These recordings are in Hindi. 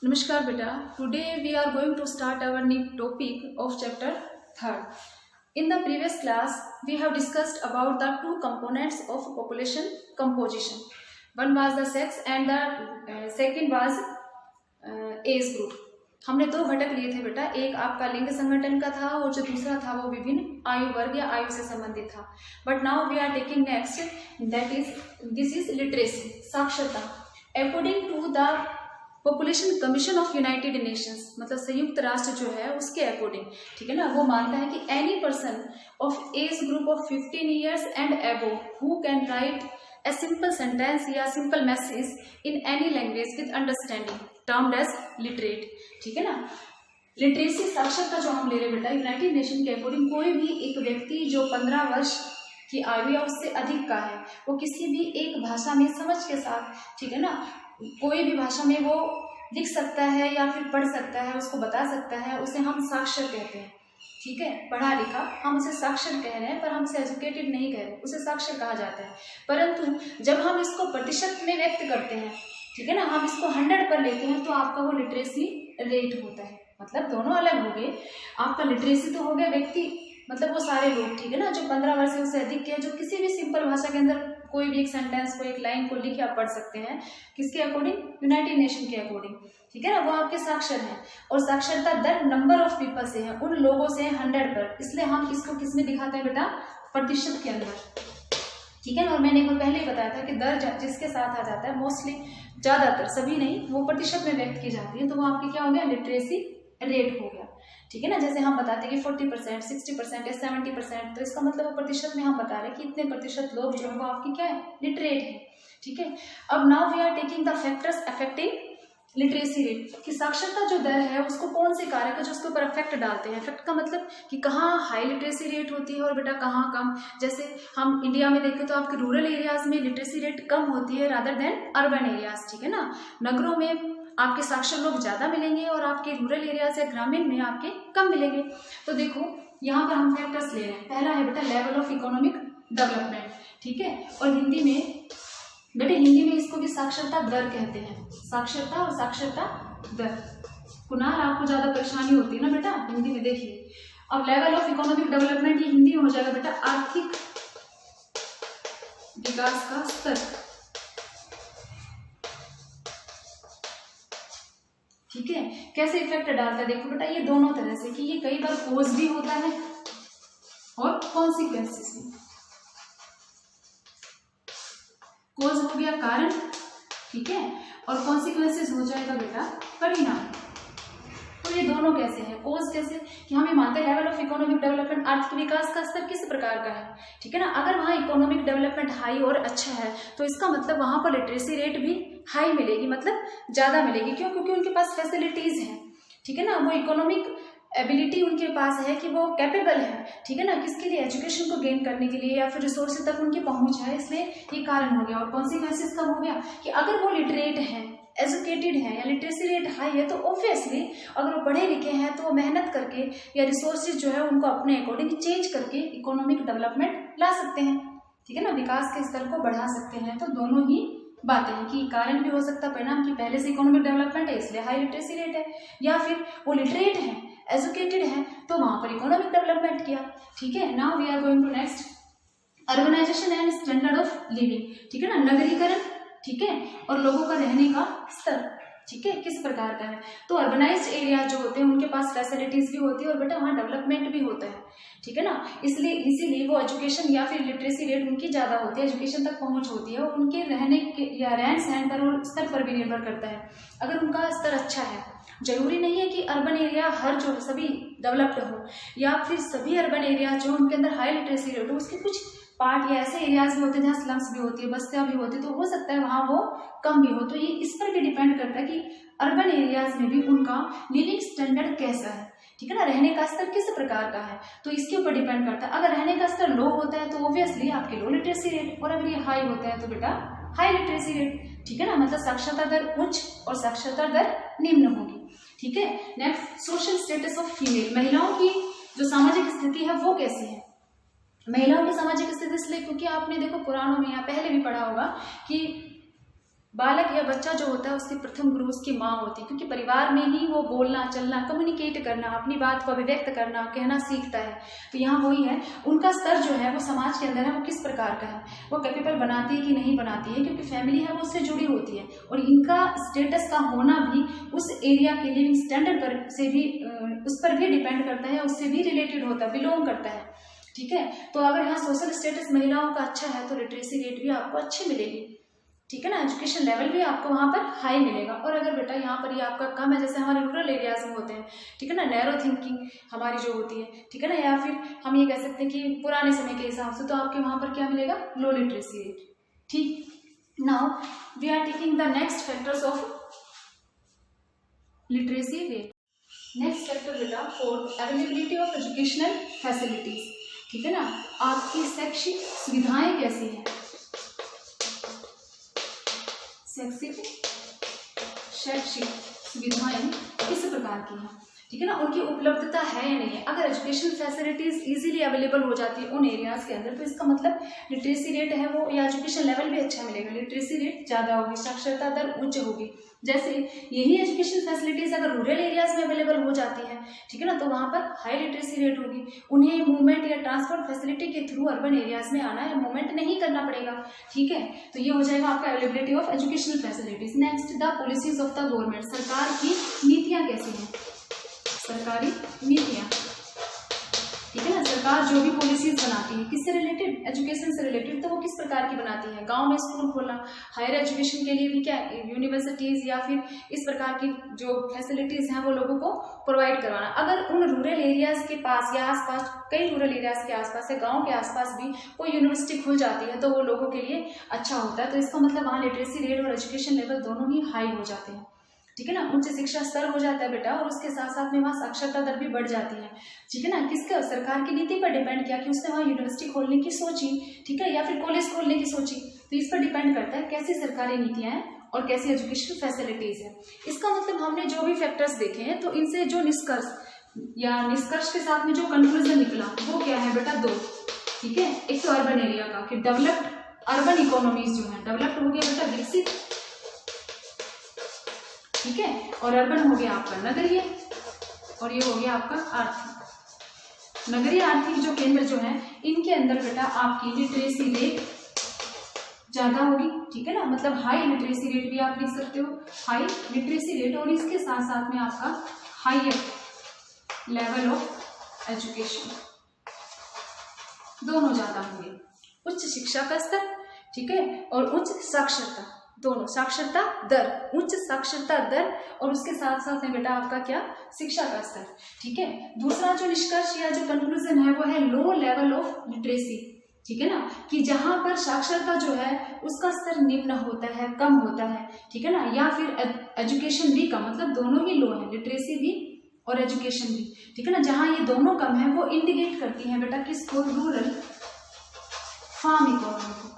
Namaskar beta. Today we are going to start our new topic of chapter 3rd. In the previous class we have discussed about the two components of population composition. One was the sex and the second was age group. हमने दो घटक लिए थे बेटा, एक आपका लिंग संगठन का था और जो दूसरा था वो विभिन्न आयु वर्ग या आयु से संबंधित था. But now we are taking next, that is this is literacy, साक्षरता. According to the population commission of United Nations, मतलब संयुक्त राष्ट्र जो है उसके अकॉर्डिंग, ठीक है ना, वो मानता है कि any person of age group of 15 years and above who can write a simple sentence या simple message in any language with understanding termed as literate. ठीक है ना. लिटरेसी साक्षरता जो हम ले रहे बेटा यूनाइटेड नेशन के अकॉर्डिंग, कोई भी एक व्यक्ति जो 15 वर्ष की आयु या उससे अधिक का है वो किसी भी एक भाषा में समझ के साथ, ठीक है ना, कोई भी भाषा में वो लिख सकता है या फिर पढ़ सकता है, उसको बता सकता है, उसे हम साक्षर कहते हैं. ठीक है, पढ़ा लिखा, हम उसे साक्षर कह रहे हैं पर हम उसे एजुकेटेड नहीं कह रहे, उसे साक्षर कहा जाता है. परंतु जब हम इसको प्रतिशत में व्यक्त करते हैं, ठीक है ना, हम इसको 100 पर लेते हैं तो आपका वो लिटरेसी रेट होता है. मतलब दोनों अलग हो गए. आपका लिटरेसी तो हो गया व्यक्ति, मतलब वो सारे लोग, ठीक है ना, जो 15 वर्ष से उससे अधिक के, जो किसी भी सिंपल भाषा के अंदर कोई भी एक सेंटेंस को, एक लाइन को लिख या पढ़ सकते हैं. किसके अकॉर्डिंग? यूनाइटेड नेशन के अकॉर्डिंग. ठीक है ना, वो आपके साक्षर हैं. और साक्षरता दर नंबर ऑफ पीपल से है, उन लोगों से है 100 पर, इसलिए हम इसको किस में दिखाते हैं बेटा? प्रतिशत के अंदर. ठीक है ना. और मैंने एक बार पहले ही बताया था कि दर जिसके साथ आ जाता है, मोस्टली, ज्यादातर, सभी नहीं, वो प्रतिशत में व्यक्त की जाती है, तो वो आपकी क्या हो गया? लिटरेसी रेट हो गया. ठीक है ना. जैसे हम बताते हैं कि 40%, 60% या 70%, तो इसका मतलब वो प्रतिशत में हम बता रहे हैं कि इतने प्रतिशत लोग जो है वो आपकी क्या है? लिटरेट है. ठीक है. अब now we are taking the factors affecting literacy rate, कि साक्षरता जो दर है उसको कौन से कारक है जो उसके ऊपर इफेक्ट डालते हैं. इफेक्ट का मतलब कि कहाँ हाई लिटरेसी रेट होती है और बेटा कहाँ कम. जैसे हम इंडिया में देखें तो आपके रूरल एरियाज में लिटरेसी रेट कम होती है रादर देन अर्बन एरियाज. ठीक है ना. नगरों में आपके साक्षर लोग ज्यादा मिलेंगे और आपके रूरल एरियाज या ग्रामीण में आपके कम मिलेंगे. तो देखो यहाँ पर हम फैक्टर्स ले रहे हैं. पहला है बेटा लेवल ऑफ इकोनॉमिक डेवलपमेंट. ठीक है. और हिंदी में बेटे, हिंदी में इसको भी साक्षरता दर कहते हैं. साक्षरता और साक्षरता दर. कुणाल, आपको ज्यादा परेशानी होती है ना बेटा हिंदी में, देखिए. अब लेवल ऑफ इकोनॉमिक डेवलपमेंट ये हिंदी में हो जाएगा बेटा आर्थिक विकास का स्तर. ठीक है. कैसे इफेक्ट डालता है? देखो बेटा, ये दोनों तरह से, कि ये कई बार कोज भी होता है और कॉन्सिक्वेंसेस भी. कोज हो गया कारण, ठीक है, और कॉन्सिक्वेंसेस हो जाएगा बेटा परिणाम. तो ये दोनों कैसे हैं? कोज कैसे, कि हम ये मानते हैं लेवल ऑफ इकोनॉमिक डेवलपमेंट, आर्थिक विकास का स्तर किस प्रकार का है. ठीक है ना. अगर वहाँ इकोनॉमिक डेवलपमेंट हाई और अच्छा है तो इसका मतलब वहां पर लिटरेसी रेट भी हाई मिलेगी, मतलब ज्यादा मिलेगी. क्यों? क्योंकि उनके पास फैसिलिटीज हैं. ठीक है ना. वो इकोनॉमिक एबिलिटी उनके पास है कि वो कैपेबल है. ठीक है ना. किसके लिए? एजुकेशन को गेन करने के लिए, या फिर रिसोर्सेज तक उनकी पहुंच है, इसलिए ये कारण हो गया. और कॉन्सिक्वेंसेस कब हो गया? कि अगर वो लिटरेट हैं, एजुकेटेड है या लिटरेसी रेट हाई है, तो ऑब्वियसली अगर वो पढ़े लिखे हैं तो वो मेहनत करके या रिसोर्सेज जो है उनको अपने अकॉर्डिंग चेंज करके इकोनॉमिक डेवलपमेंट ला सकते हैं. ठीक है ना. विकास के स्तर को बढ़ा सकते हैं. तो दोनों ही बातें हैं, कि कारण भी हो सकता है परिणाम, की पहले से इकोनॉमिक डेवलपमेंट है इसलिए हाई लिटरेसी रेट है, या फिर वो लिटरेट है, एजुकेटेड है, तो वहां पर इकोनॉमिक डेवलपमेंट किया. ठीक है. Now we are going to next, urbanisation and standard of living. ठीक है ना. नगरीकरण, ठीक है, और लोगों का रहने का स्तर, ठीक है, किस प्रकार का है. तो अर्बनाइज्ड एरिया जो होते हैं उनके पास फैसिलिटीज भी होती है और बेटा वहाँ डेवलपमेंट भी होता है. ठीक है ना. इसीलिए वो एजुकेशन या फिर लिटरेसी रेट उनकी ज्यादा होती है, एजुकेशन तक पहुंच होती है, और उनके रहने के या रहन सहन पर और स्तर पर भी निर्भर करता है. अगर उनका स्तर अच्छा है, जरूरी नहीं है कि अर्बन एरिया हर जो सभी डेवलप्ड हो, या फिर सभी अर्बन एरिया जो उनके अंदर हाई लिटरेसी रेट हो, उसके कुछ पार्ट या ऐसे एरियाज भी होते हैं जहाँ स्लम्स भी होती है, बस्तियां भी होती है, तो हो सकता है वहां वो कम भी हो. तो ये इस पर भी डिपेंड करता है कि अर्बन एरियाज में भी उनका लिविंग स्टैंडर्ड कैसा है. ठीक है ना. रहने का स्तर किस प्रकार का है, तो इसके ऊपर डिपेंड करता है. अगर रहने का स्तर लो होता है तो ऑब्वियसली आपके लो लिटरेसी रेट, और अगर ये हाई होता है तो बेटा हाई लिटरेसी रेट. ठीक है ना. मतलब साक्षरता दर उच्च और साक्षरता दर निम्न होगी. ठीक है. Next, social status of female. महिलाओं की जो सामाजिक स्थिति है वो कैसी है? महिलाओं की सामाजिक स्थिति इसलिए क्योंकि आपने देखो पुराणों में या पहले भी पढ़ा होगा कि बालक या बच्चा जो होता है उसकी प्रथम गुरु उसकी माँ होती है, क्योंकि परिवार में ही वो बोलना चलना, कम्युनिकेट करना, अपनी बात को अभिव्यक्त करना, कहना सीखता है। तो यहाँ वही है, उनका स्तर जो है वो समाज के अंदर है वो किस प्रकार का है, वो कैपेबल बनाती है कि नहीं बनाती है, क्योंकि फैमिली है वो उससे जुड़ी होती है। और इनका स्टेटस का होना भी उस एरिया के लिविंग स्टैंडर्ड पर से भी उस पर भी डिपेंड करता है, उससे भी रिलेटेड होता है, बिलोंग करता है। ठीक है, तो अगर यहाँ सोशल स्टेटस महिलाओं का अच्छा है तो लिटरेसी रेट भी आपको अच्छी मिलेगी। ठीक है ना, एजुकेशन लेवल भी आपको वहाँ पर हाई मिलेगा। और अगर बेटा यहाँ पर ये आपका कम है, जैसे हमारे रूरल एरियाज में होते हैं, ठीक है ना, नैरो थिंकिंग हमारी जो होती है, ठीक है ना, या फिर हम ये कह सकते हैं कि पुराने समय के हिसाब से, तो आपके वहाँ पर क्या मिलेगा, लो लिटरेसी रेट। ठीक, now we are taking the next factors of literacy rate. Next factor बेटा fourth, availability of educational facilities. ठीक है ना, आपकी शैक्षिक सुविधाएं कैसी हैं, शैक्षिक सुविधाएं किस प्रकार की हैं, ठीक है ना, उनकी उपलब्धता है या नहीं है। अगर एजुकेशन फैसिलिटीज इजीली अवेलेबल हो जाती है उन एरियाज के अंदर, तो इसका मतलब लिटरेसी रेट है वो, या एजुकेशन लेवल भी अच्छा मिलेगा, लिटरेसी रेट ज़्यादा होगी, साक्षरता दर उच्च होगी। जैसे यही एजुकेशन फैसिलिटीज अगर रूरल एरियाज में अवेलेबल हो जाती है, ठीक है ना, तो वहाँ पर हाई लिटरेसी रेट होगी, उन्हें मूवमेंट या ट्रांसपोर्ट फैसिलिटी के थ्रू अर्बन एरियाज में आना या मूवमेंट नहीं करना पड़ेगा। ठीक है, तो ये हो जाएगा आपका availability of educational facilities. Next, the policies of the government, सरकार की नीतियाँ कैसी हैं, सरकारी नीतियाँ, ठीक है ना, सरकार जो भी पॉलिसीज बनाती है किससे रिलेटेड, एजुकेशन से रिलेटेड, तो वो किस प्रकार की बनाती है, गांव में स्कूल खोलना, हायर एजुकेशन के लिए भी क्या यूनिवर्सिटीज या फिर इस प्रकार की जो फैसिलिटीज हैं वो लोगों को प्रोवाइड करवाना। अगर उन रूरल एरियाज के पास या आसपास, कई रूरल एरियाज के आसपास या गाँव के आसपास भी कोई यूनिवर्सिटी खुल जाती है तो वो लोगों के लिए अच्छा होता है। तो इसका मतलब वहाँ लिटरेसी रेट और एजुकेशन लेवल दोनों ही हाई हो जाते हैं। ठीक है ना, उच्च शिक्षा स्तर हो जाता है बेटा, और उसके साथ साथ में वहाँ साक्षरता दर भी बढ़ जाती है। ठीक है ना, किसका, सरकार की नीति पर डिपेंड किया कि उसने वहाँ यूनिवर्सिटी खोलने की सोची, ठीक है, या फिर कॉलेज खोलने की सोची, तो इस पर डिपेंड करता है कैसी सरकारी नीतियाँ हैं और कैसी एजुकेशन फैसिलिटीज है। इसका मतलब हमने जो भी फैक्टर्स देखे हैं, तो इनसे जो निष्कर्ष या निष्कर्ष के साथ में जो कंक्लूजन निकला वो क्या है बेटा, दो। ठीक है, एक तो अर्बन एरिया का कि डेवलप्ड अर्बन इकोनॉमीज जो है, डेवलप्ड हो गया बेटा विकसित, ठीक है, और अर्बन हो गया आपका नगरीय, और ये हो गया आपका आर्थिक। नगरीय आर्थिक जो केंद्र जो है इनके अंदर बेटा आपकी लिटरेसी रेट ज्यादा होगी। ठीक है ना, मतलब हाई लिटरेसी रेट भी आप लिख सकते हो, हाई लिटरेसी रेट, और इसके साथ साथ में आपका हायर लेवल ऑफ एजुकेशन, दोनों ज्यादा होंगे, उच्च शिक्षा का स्तर, ठीक है, और उच्च साक्षरता, दोनों, साक्षरता दर, उच्च साक्षरता दर, और उसके साथ साथ में बेटा आपका क्या, शिक्षा का स्तर। ठीक है, दूसरा जो निष्कर्ष या जो कंक्लूजन है वो है लो लेवल ऑफ लिटरेसी। ठीक है ना, कि जहां पर साक्षरता जो है उसका स्तर निम्न होता है, कम होता है, ठीक है ना, या फिर एजुकेशन भी कम, मतलब दोनों ही लो है, लिटरेसी भी और एजुकेशन भी। ठीक है ना, जहां ये दोनों कम है वो इंडिकेट करती है बेटा किसको, रूरल फार्म इकोनॉमी को।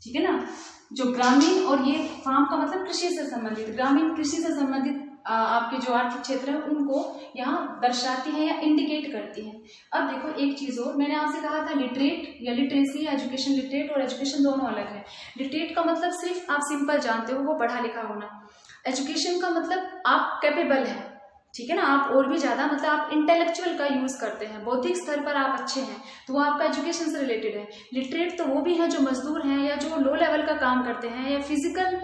ठीक है ना, जो ग्रामीण, और ये फार्म का मतलब कृषि से संबंधित, ग्रामीण कृषि से संबंधित आपके जो आर्थिक क्षेत्र है उनको यहाँ दर्शाती है या इंडिकेट करती है। अब देखो एक चीज और, मैंने आपसे कहा था लिटरेट या लिटरेसी, एजुकेशन लिटरेट और एजुकेशन दोनों अलग है। लिटरेट का मतलब सिर्फ आप सिंपल जानते हो, वो पढ़ा लिखा होना। एजुकेशन का मतलब आप कैपेबल है, ठीक है ना, आप और भी ज्यादा, मतलब आप इंटेलेक्चुअल का यूज करते हैं, बौद्धिक स्तर पर आप अच्छे हैं, तो वो आपका एजुकेशन से रिलेटेड है। लिटरेट तो वो भी है जो मजदूर हैं या जो लो लेवल का काम करते हैं या फिजिकल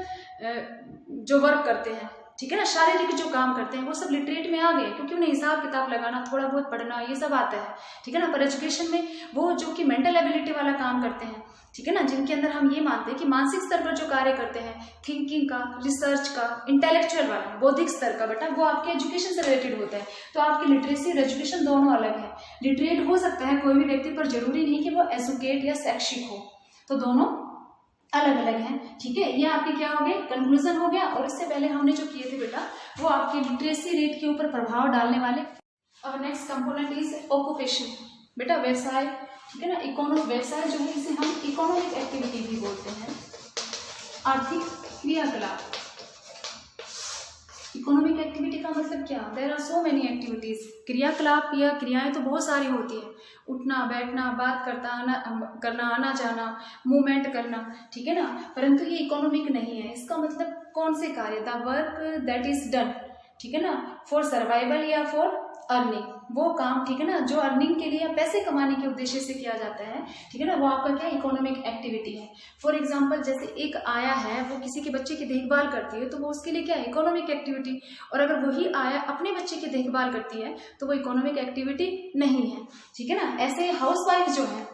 जो वर्क करते हैं, ठीक है ना, शारीरिक जो काम करते हैं, वो सब लिटरेट में आ गए, क्योंकि उन्हें हिसाब किताब लगाना, थोड़ा बहुत पढ़ना, ये सब आता है। ठीक है ना, पर एजुकेशन में वो जो कि मेंटल एबिलिटी वाला काम करते हैं, ठीक है ना, जिनके अंदर हम ये मानते हैं कि मानसिक स्तर पर जो कार्य करते हैं, थिंकिंग का, रिसर्च का, इंटेलेक्चुअल वाला, बौद्धिक स्तर का बेटा, वो आपके एजुकेशन से रिलेटेड होता है। तो आपकी लिटरेसी और एजुकेशन दोनों अलग है। लिटरेट हो सकता है कोई भी व्यक्ति, पर जरूरी नहीं कि वो एजुकेट या शैक्षिक हो, तो दोनों अलग अलग हैं। ठीक है, ये आपके क्या हो गए, कंक्लूजन हो गया। और इससे पहले हमने जो किए थे बेटा, वो आपके लिटरेसी रेट के ऊपर प्रभाव डालने वाले। और नेक्स्ट कंपोनेंट इज ऑक्यूपेशन, बेटा व्यवसाय, ठीक है ना, इकोनॉमिक व्यवसाय जो है इसे हम इकोनॉमिक एक्टिविटी भी बोलते हैं, आर्थिक क्रियाकलाप। इकोनॉमिक एक्टिविटी का मतलब क्या, there are so many activities, क्रियाकलाप या क्रियाएं तो बहुत सारी होती है, उठना बैठना, बात करना, आना जाना, मूवमेंट करना, ठीक है ना। परंतु ये इकोनॉमिक नहीं है। इसका मतलब कौन से कार्य, the work that is done, ठीक है ना, फॉर सर्वाइवल या फॉर अर्निंग, वो काम, ठीक है ना, जो अर्निंग के लिए या पैसे कमाने के उद्देश्य से किया जाता है, ठीक है ना, वो आपका क्या इकोनॉमिक एक्टिविटी है। फॉर एग्जांपल जैसे एक आया है, वो किसी के बच्चे की देखभाल करती है, तो वो उसके लिए क्या है, इकोनॉमिक एक्टिविटी। और अगर वही आया अपने बच्चे की देखभाल करती है तो वो इकोनॉमिक एक्टिविटी नहीं है, ठीक है ना। ऐसे हाउसवाइफ जो है,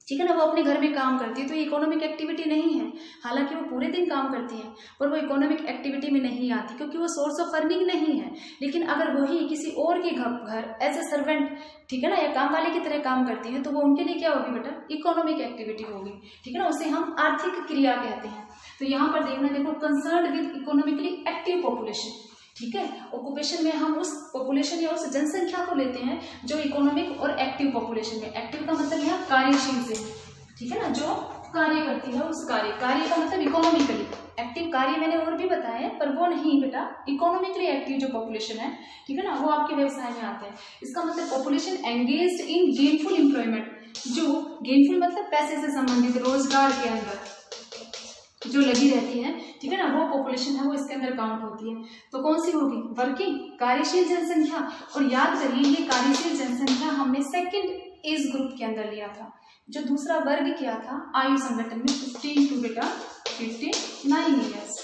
ठीक है ना, वो अपने घर में काम करती है, तो ये इकोनॉमिक एक्टिविटी नहीं है। हालांकि वो पूरे दिन काम करती है पर वो इकोनॉमिक एक्टिविटी में नहीं आती, क्योंकि वो सोर्स ऑफ अर्निंग नहीं है। लेकिन अगर वही किसी और के घर एज ए सर्वेंट, ठीक है ना, या काम वाले की तरह काम करती है, तो वो उनके लिए क्या होगी बेटा, इकोनॉमिक एक्टिविटी होगी, ठीक है ना। उसे हम आर्थिक क्रिया कहते हैं। तो यहाँ पर देखना, देखो, concern with economically active population, ठीक है। ऑक्यूपेशन में हम उस पॉपुलेशन या उस जनसंख्या को लेते हैं जो इकोनॉमिक और एक्टिव पॉपुलेशन में, एक्टिव का मतलब यहाँ कार्यशील से, ठीक है ना, जो कार्य करती है उस कार्य का मतलब इकोनॉमिकली एक्टिव। कार्य मैंने और भी बताया पर वो नहीं बेटा, इकोनॉमिकली एक्टिव जो पॉपुलेशन है, ठीक है ना, वो आपके व्यवसाय में आते हैं। इसका मतलब population engaged in gainful employment, जो गेनफुल मतलब पैसे से संबंधित, रोजगार के अंदर जो लगी रहती है, ठीक है ना, वो पॉपुलेशन है, वो इसके अंदर काउंट होती है। तो कौन सी होगी, वर्किंग, कार्यशील जनसंख्या। और याद करिए ये कार्यशील जनसंख्या हमने सेकंड एज ग्रुप के अंदर लिया था। जो दूसरा वर्ग क्या था आयु संगठन में, 15 to बेटा 59 ईयर्स,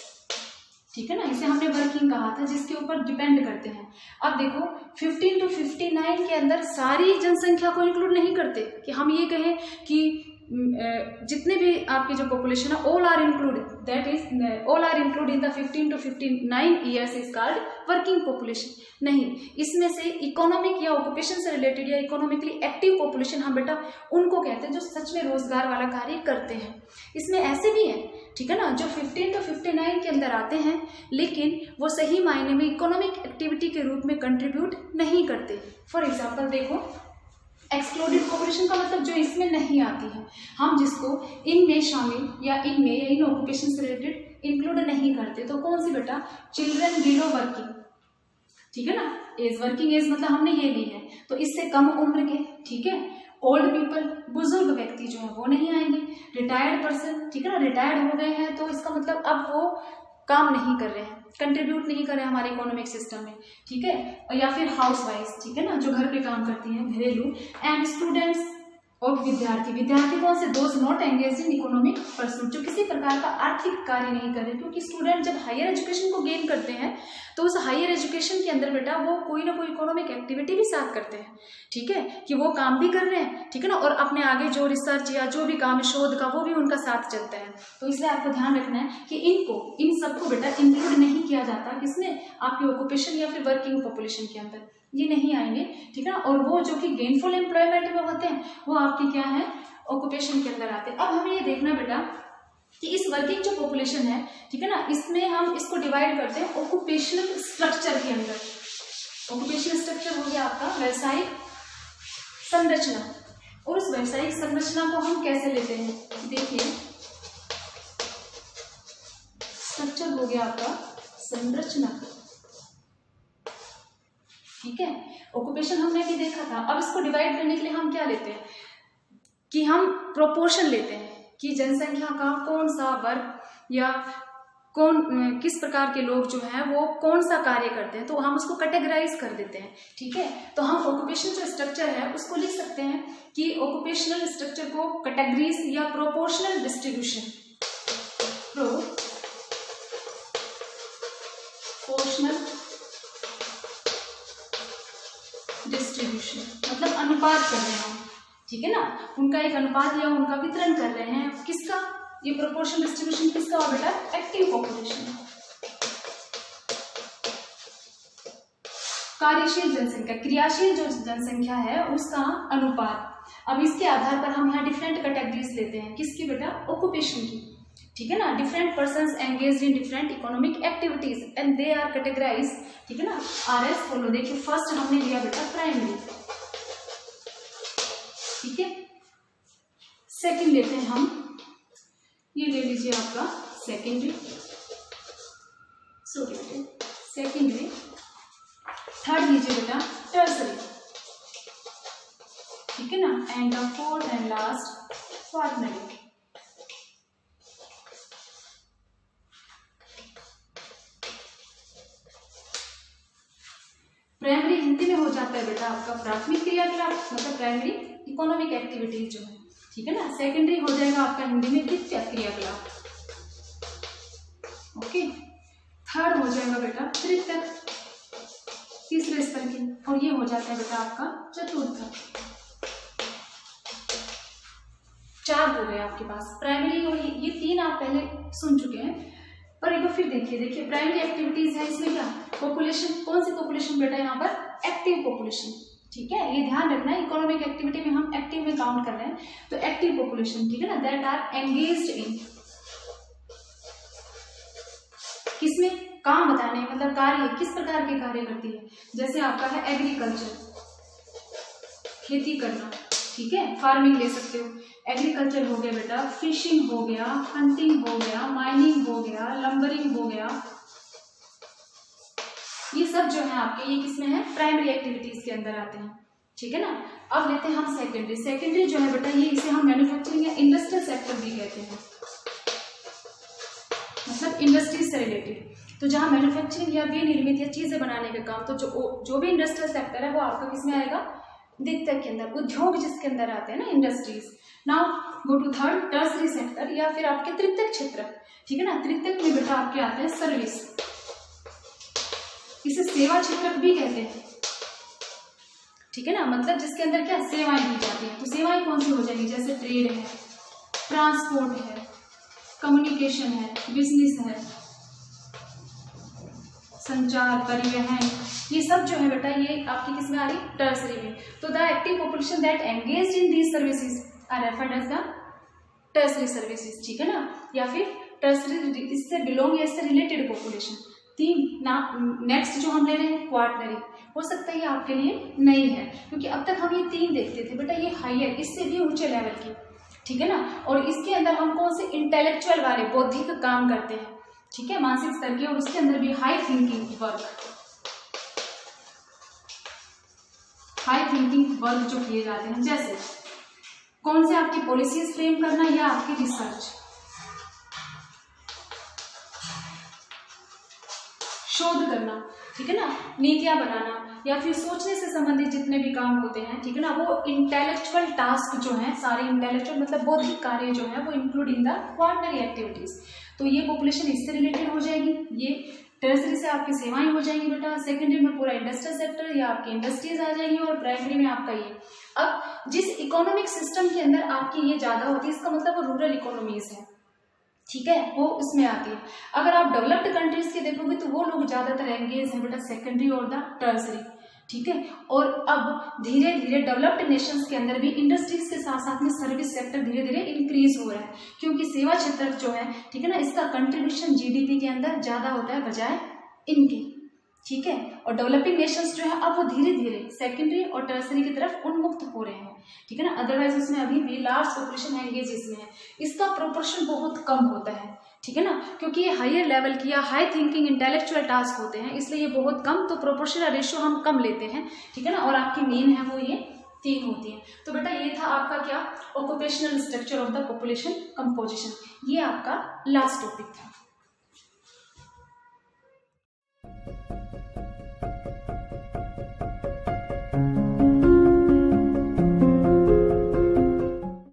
ठीक है ना, इसे हमने वर्किंग कहा था, जिसके ऊपर डिपेंड करते हैं। अब देखो 15 to 59 के अंदर सारी जनसंख्या को इंक्लूड नहीं करते, कि हम ये कहें कि जितने भी आपकी जो पॉपुलेशन है all are included, that is all are include in the 15 to 59 years is called working population. नहीं, इसमें से इकोनॉमिक या ऑक्यूपेशन से रिलेटेड या इकोनॉमिकली एक्टिव पॉपुलेशन हम बेटा उनको कहते हैं जो सच में रोजगार वाला कार्य करते हैं। इसमें ऐसे भी हैं, ठीक है ना, जो 15 to 59 के अंदर आते हैं लेकिन वो सही मायने में इकोनॉमिक एक्टिविटी के रूप में कंट्रीब्यूट नहीं करते। फॉर एग्जाम्पल देखो, एक्सक्लूडेड पॉपुलेशन का मतलब जो इसमें नहीं आती है, हम जिसको इनमें शामिल या इनमें या इन ऑक्यूपेशन से रिलेटेड इंक्लूड नहीं करते। तो कौन सी बेटा, चिल्ड्रन बिलो वर्किंग, ठीक है ना, एज वर्किंग एज मतलब हमने ये ली है, तो इससे कम उम्र के, ठीक है, ओल्ड पीपल, बुजुर्ग व्यक्ति जो है वो नहीं आएंगे, रिटायर्ड पर्सन, ठीक है ना, रिटायर्ड हो गए हैं तो इसका मतलब अब वो काम नहीं कर रहे हैं, कंट्रीब्यूट नहीं कर रहे हैं हमारे इकोनॉमिक सिस्टम में, ठीक है, या फिर हाउस वाइफ, ठीक है ना, जो घर पे काम करती हैं, घरेलू, एंड स्टूडेंट्स और विद्यार्थी कौन से, those not engage in economic pursuit, जो किसी प्रकार का आर्थिक कार्य नहीं कर रहे, क्योंकि स्टूडेंट जब हायर एजुकेशन को गेन करते हैं तो उस हायर एजुकेशन के अंदर बेटा वो कोई ना कोई इकोनॉमिक एक्टिविटी भी साथ करते हैं, ठीक है, कि वो काम भी कर रहे हैं, ठीक है ना, और अपने आगे जो रिसर्च या जो भी काम है शोध का वो भी उनका साथ चलता है। तो इसलिए आपको ध्यान रखना है कि इन सबको बेटा इंक्लूड नहीं किया जाता, किसने, आपकी ऑक्यूपेशन या फिर वर्किंग पॉपुलेशन के अंदर, ये नहीं आएंगे, ठीक है ना। और वो जो कि गेनफुल एम्प्लॉयमेंट में होते हैं वो आपके क्या है, ऑक्यूपेशन के अंदर आते हैं। अब हमें ये देखना बेटा कि इस वर्किंग जो पॉपुलेशन है, ठीक है ना, इसमें हम इसको डिवाइड करते हैं ऑक्यूपेशनल स्ट्रक्चर के अंदर। ऑक्यूपेशनल स्ट्रक्चर हो गया आपका व्यावसायिक संरचना, और उस व्यावसायिक संरचना को हम कैसे लेते हैं, देखिए स्ट्रक्चर हो गया आपका संरचना, ठीक है। ऑक्यूपेशन हमने भी देखा था। अब इसको डिवाइड करने के लिए हम क्या लेते हैं कि हम प्रोपोर्शन लेते हैं कि जनसंख्या का कौन सा वर्ग या किस प्रकार के लोग जो हैं वो कौन सा कार्य करते हैं, तो हम उसको कैटेगराइज कर देते हैं, ठीक है। तो हम ऑक्यूपेशन जो स्ट्रक्चर है उसको लिख सकते हैं कि ऑक्यूपेशनल स्ट्रक्चर को कैटेगरीज या प्रोपोर्शनल डिस्ट्रीब्यूशन, मतलब अनुपात कर रहे हैं, ठीक है ना, उनका एक अनुपात या उनका वितरण कर रहे हैं, किसका, ये प्रोपोर्शनल डिस्ट्रीब्यूशन किसका हो बेटा, एक्टिव पॉपुलेशन। कार्यशील जनसंख्या, क्रियाशील जो जनसंख्या है उसका अनुपात। अब इसके आधार पर हम यहाँ डिफरेंट कैटेगरीज लेते हैं, किसकी बेटा, ऑक्यूपेशन की, ठीक है ना, different persons engaged in different economic activities and they are categorise, ठीक है ना, आर एस फॉलो। देखिए फर्स्ट हमने लिया बेटा प्राइमरी, ठीक है, सेकंड लेते हैं हम, ये ले लीजिए आपका सेकेंडरी, थर्ड लीजिए बेटा टर्सरी, ठीक ठीक है ना, and the fourth and last quarterly. Primary Hindi में हो जाता है बेटा आपका प्राथमिक क्रियाकलाप, मतलब प्राइमरी इकोनॉमिक एक्टिविटीज जो है, ठीक है ना। सेकेंडरी हो जाएगा आपका हिंदी में द्वितीयक क्रियाकलाप, ओके। थर्ड हो जाएगा बेटा तृतीयक, तीसरे स्तर की, और ये हो जाता है बेटा आपका चतुर्थक। 4 हो गए आपके पास प्राइमरी, और ये 3 आप पहले सुन चुके हैं, पर एक बार फिर देखिए प्राइमरी एक्टिविटीज है इसमें क्या, पॉपुलेशन, कौन सी पॉपुलेशन बेटा यहाँ पर एक्टिव पॉपुलेशन, ठीक है, ये ध्यान रखना है। इकोनॉमिक एक्टिविटी में हम एक्टिव में काउंट कर रहे हैं, तो एक्टिव पॉपुलेशन, ठीक है ना, दैट आर एंगेज्ड इन, किसमें, काम बताने, मतलब कार्य, किस प्रकार के कार्य करती है, जैसे आपका है एग्रीकल्चर, खेती करना, ठीक है, फार्मिंग ले सकते हो, एग्रीकल्चर हो गया बेटा, फिशिंग हो गया, हंटिंग हो गया, माइनिंग हो गया, लंबरिंग हो गया, ये सब जो है आपके, ये किसमें है, प्राइमरी एक्टिविटीज के अंदर आते हैं, ठीक है ना। अब लेते हैं हम सेकेंडरी। सेकेंडरी जो है बेटा, ये इसे हम मैन्युफैक्चरिंग या इंडस्ट्रियल सेक्टर भी कहते हैं, मतलब इंडस्ट्रीज से रिलेटेड। तो जहां मैन्युफैक्चरिंग या विनिर्मित या चीजें बनाने का काम, तो जो भी इंडस्ट्रियल सेक्टर है वो आपका किसमें आएगा, द्वितीयक के अंदर, उद्योग जिसके अंदर आते हैं ना, industries. Now go to third tertiary sector, या फिर आपके तृतीयक क्षेत्र, ठीक है ना। तृतीयक में बेटा आपके आते हैं सर्विस, इसे सेवा क्षेत्र भी कहते हैं, ठीक है ना, मतलब जिसके अंदर क्या सेवाएं दी जाती है। तो सेवाएं कौन सी हो जाएंगी, जैसे ट्रेड है, ट्रांसपोर्ट है, कम्युनिकेशन है, बिजनेस है, संचार, परिवहन, ये सब जो है बेटा ये आपकी किसमें आ रही, टर्सरी में। तो the active population that engaged in these services are referred as the tertiary services, ठीक है ना, या फिर टर्सरी, इससे बिलोंग या इससे रिलेटेड पॉपुलेशन। 3 ना, नेक्स्ट जो हम ले रहे हैं क्वार्टरली, हो सकता है ये आपके लिए नई है, क्योंकि अब तक हम ये 3 देखते थे बेटा, ये हायर, इससे भी ऊंचे लेवल की, ठीक है ना, और इसके अंदर हम कौन से इंटेलेक्चुअल वाले बौद्धिक काम करते हैं, ठीक है, मानसिक स्तर के, और उसके अंदर भी हाई थिंकिंग वर्क जो किए जाते हैं, जैसे कौन से आपकी पॉलिसीज फ्रेम करना या आपकी रिसर्च, शोध करना, ठीक है ना, नीतियां बनाना, या फिर सोचने से संबंधित जितने भी काम होते हैं, ठीक है ना, वो इंटेलेक्चुअल टास्क जो है सारे, इंटेलेक्चुअल मतलब बौद्धिक कार्य जो है वो include in the quarterly activities. तो ये पॉपुलेशन इससे रिलेटेड हो जाएगी, ये टर्सरी से आपकी सेवाएं हो जाएंगी बेटा, सेकेंडरी में पूरा इंडस्ट्रियल सेक्टर या आपकी इंडस्ट्रीज आ जाएंगी, और प्राइमरी में आपका ये। अब जिस इकोनॉमिक सिस्टम के अंदर आपकी ये ज्यादा होती है, इसका मतलब वो रूरल इकोनॉमीज है, ठीक है, वो उसमें आती है। अगर आप डेवलप्ड कंट्रीज के देखोगे तो वो लोग ज्यादातर एंगेज है बेटा सेकेंडरी और द टर्सरी, ठीक है। और अब धीरे धीरे डेवलप्ड नेशंस के अंदर भी इंडस्ट्रीज के साथ साथ में सर्विस सेक्टर धीरे धीरे इंक्रीज हो रहा है, क्योंकि सेवा क्षेत्र जो है, ठीक है ना, इसका कंट्रीब्यूशन जीडीपी के अंदर ज्यादा होता है बजाय इनके, ठीक है। और डेवलपिंग नेशंस जो है अब वो धीरे धीरे सेकेंडरी और टर्सरी की तरफ उन्मुक्त हो रहे हैं, ठीक है ना, अदरवाइज उसमें अभी भी लार्ज पॉपुलेशन एंगेज इसमें है, इसका प्रोपोर्शन बहुत कम होता है, ठीक है ना, क्योंकि ये हायर लेवल की या हाई थिंकिंग इंटेलेक्चुअल टास्क होते हैं, इसलिए ये बहुत कम, तो प्रोपोर्शनल रेशियो हम कम लेते हैं, ठीक है ना, और आपकी मेन है वो ये 3 होती है। तो बेटा ये था आपका क्या, occupational structure of the population composition, ये आपका लास्ट टॉपिक था।